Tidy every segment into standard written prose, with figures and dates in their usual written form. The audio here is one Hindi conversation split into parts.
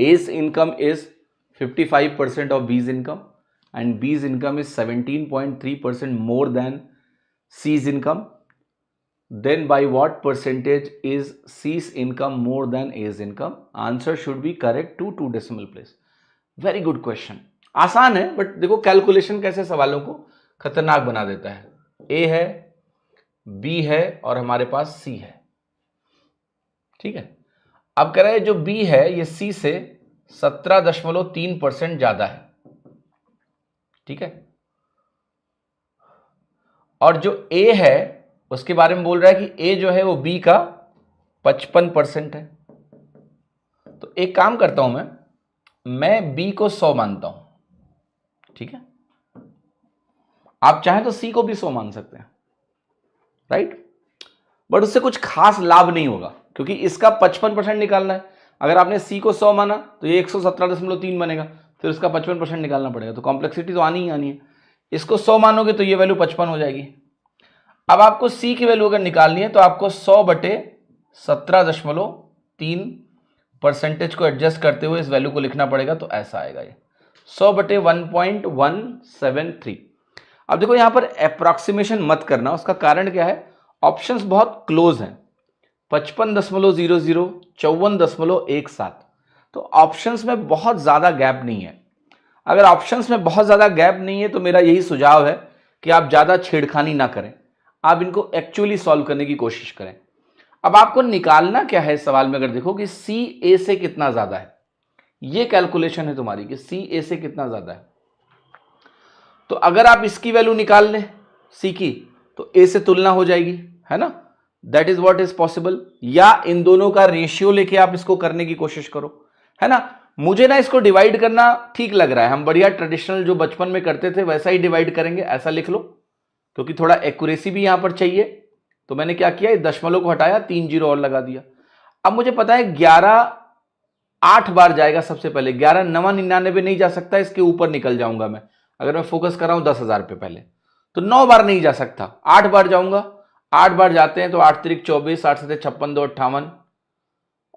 A's income is 55% of B's income and B's income is 17.3% more than C's income. Then by what percentage is C's income more than A's income? Answer should be correct to 2 decimal place. Very good question. आसान है, बट देखो कैलकुलेशन कैसे सवालों को खतरनाक बना देता है. A है, B है और हमारे पास C है. ठीक है. अब कह रहे हैं जो B है ये C से 17.3% ज्यादा है. ठीक है. और जो A है उसके बारे में बोल रहा है कि A जो है वो B का 55% है. तो एक काम करता हूं मैं B को 100 मानता हूं. ठीक है. आप चाहें तो C को भी 100 मान सकते हैं, राइट. बट उससे कुछ खास लाभ नहीं होगा क्योंकि इसका 55% निकालना है. अगर आपने C को 100 माना तो ये 117.3 बनेगा, फिर उसका 55% निकालना पड़ेगा. तो कॉम्प्लेक्सिटी तो आनी ही आनी है. इसको 100 मानोगे तो ये वैल्यू 55 हो जाएगी. अब आपको C की वैल्यू अगर निकालनी है तो आपको 100/17.3% को एडजस्ट करते हुए इस वैल्यू को लिखना पड़ेगा. तो ऐसा आएगा ये 100/1.173. अब देखो यहां पर अप्रॉक्सीमेशन मत करना. उसका कारण क्या है, ऑप्शंस बहुत क्लोज हैं. 55.00, 54.17. तो ऑप्शंस में बहुत ज्यादा गैप नहीं है. अगर ऑप्शंस में बहुत ज्यादा गैप नहीं है तो मेरा यही सुझाव है कि आप ज्यादा छेड़खानी ना करें, आप इनको एक्चुअली सॉल्व करने की कोशिश करें. अब आपको निकालना क्या है सवाल में, अगर देखो कि C A से कितना ज्यादा है, ये कैलकुलेशन है तुम्हारी कि C A से कितना ज्यादा है. तो अगर आप इसकी वैल्यू निकाल लें C की तो A से तुलना हो जाएगी, है ना. That is what is possible. या इन दोनों का रेशियो लेके आप इसको करने की कोशिश करो, है ना. मुझे ना इसको डिवाइड करना ठीक लग रहा है. हम बढ़िया ट्रेडिशनल जो बचपन में करते थे वैसा ही डिवाइड करेंगे. ऐसा लिख लो क्योंकि थोड़ा एक्यूरेसी भी यहां पर चाहिए. तो मैंने क्या किया, इस दशमलव को हटाया, 3 0 और लगा दिया. अब मुझे पता है 11 8 बार जाएगा. सबसे पहले 11 9 99 नहीं जा सकता, इसके ऊपर निकल जाऊंगा मैं. अगर मैं फोकस कर रहा हूं 10,000 पे पहले, तो 9 बार नहीं जा सकता, 8 बार जाऊंगा. 8 बार जाते हैं तो 8 3 24, 8 7 56, 2 58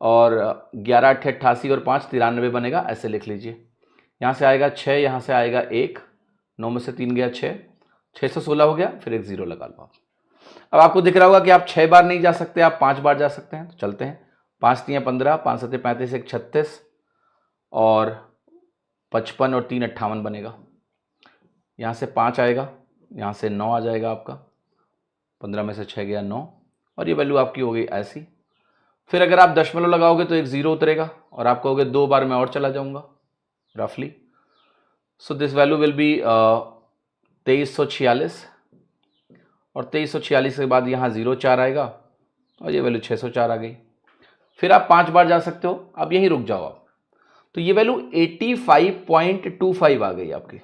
और 11 8 88 और 5 93 बनेगा. ऐसे लिख लीजिए. यहां से आएगा 6, यहां से आएगा 1, 9 में से 3 गया 6, 616 हो गया. फिर एक 0 लगा लो. अब आपको दिख रहा होगा कि आप 6 बार नहीं जा सकते, आप 5 बार जा सकते हैं. तो चलते हैं. 5 3 15, 5 7 35, 1 36 और 55 और 3 58 बनेगा. यहां से 5 आएगा, यहां से 9 आ जाएगा आपका. 15 में से 6 गया 9 और ये वैल्यू आपकी हो गई ऐसी. फिर अगर आप दशमलव लगाओगे तो एक 0 उतरेगा और आप कहोगे 2 बार मैं और चला जाऊंगा रफली. So this value will be 2346 और 2346 के बाद यहाँ 0 4 आएगा और ये वैल्यू 604 आ गई. फिर आप 5 बार जा सकते हो. अब यहीं रुक जाओ आप. तो ये वैल्यू 85.25 आ गई आपकी, है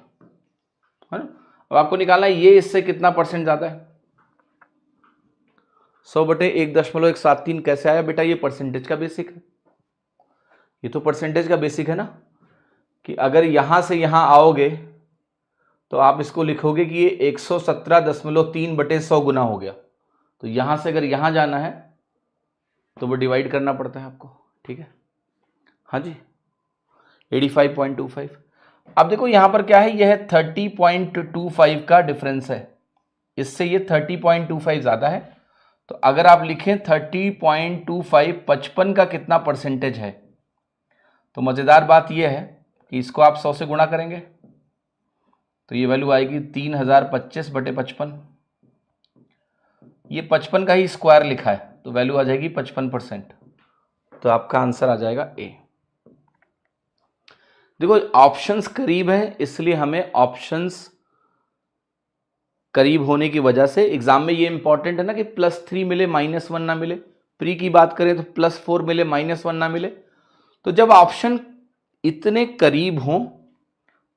ना. अब आपको निकालना है ये इससे कितना परसेंट ज्यादा है. 100/1.173 कैसे आया बेटा, ये परसेंटेज का बेसिक है. ये तो परसेंटेज का बेसिक है ना, कि अगर यहां से यहां आओगे तो आप इसको लिखोगे कि ये 117.3/100 गुना हो गया. तो यहां से अगर यहां जाना है तो वो डिवाइड करना पड़ता है आपको. ठीक है, हाँ जी, 85.25. अब देखो यहां पर क्या है, यह है 30.25 का डिफरेंस है. इससे ये 30.25 ज्यादा है. तो अगर आप लिखें 30.25 55 का कितना परसेंटेज है, तो मजेदार बात यह है कि इसको आप 100 से गुणा करेंगे तो ये वैल्यू आएगी 3025/55. ये 55 का ही स्क्वायर लिखा है तो वैल्यू आ जाएगी 55%. तो आपका आंसर आ जाएगा ए. देखो ऑप्शंस करीब है इसलिए हमें ऑप्शंस करीब होने की वजह से एग्जाम में ये इंपॉर्टेंट है ना कि +3 मिले -1 ना मिले. प्री की बात करें तो +4 मिले -1 ना मिले. तो जब ऑप्शन इतने करीब हों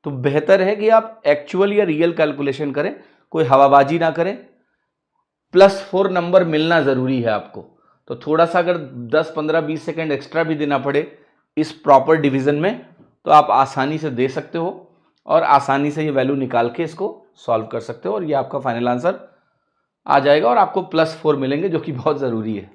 तो बेहतर है कि आप एक्चुअल या रियल कैलकुलेशन करें, कोई हवाबाजी ना करें. +4 नंबर मिलना जरूरी है आपको. तो थोड़ा सा अगर 10 15 20 सेकेंड एक्स्ट्रा भी देना पड़े इस प्रॉपर डिवीजन में तो आप आसानी से दे सकते हो और आसानी से ये वैल्यू निकाल के इसको सॉल्व कर सकते हो और ये आपका फाइनल आंसर आ जाएगा और आपको +4 मिलेंगे जो कि बहुत जरूरी है.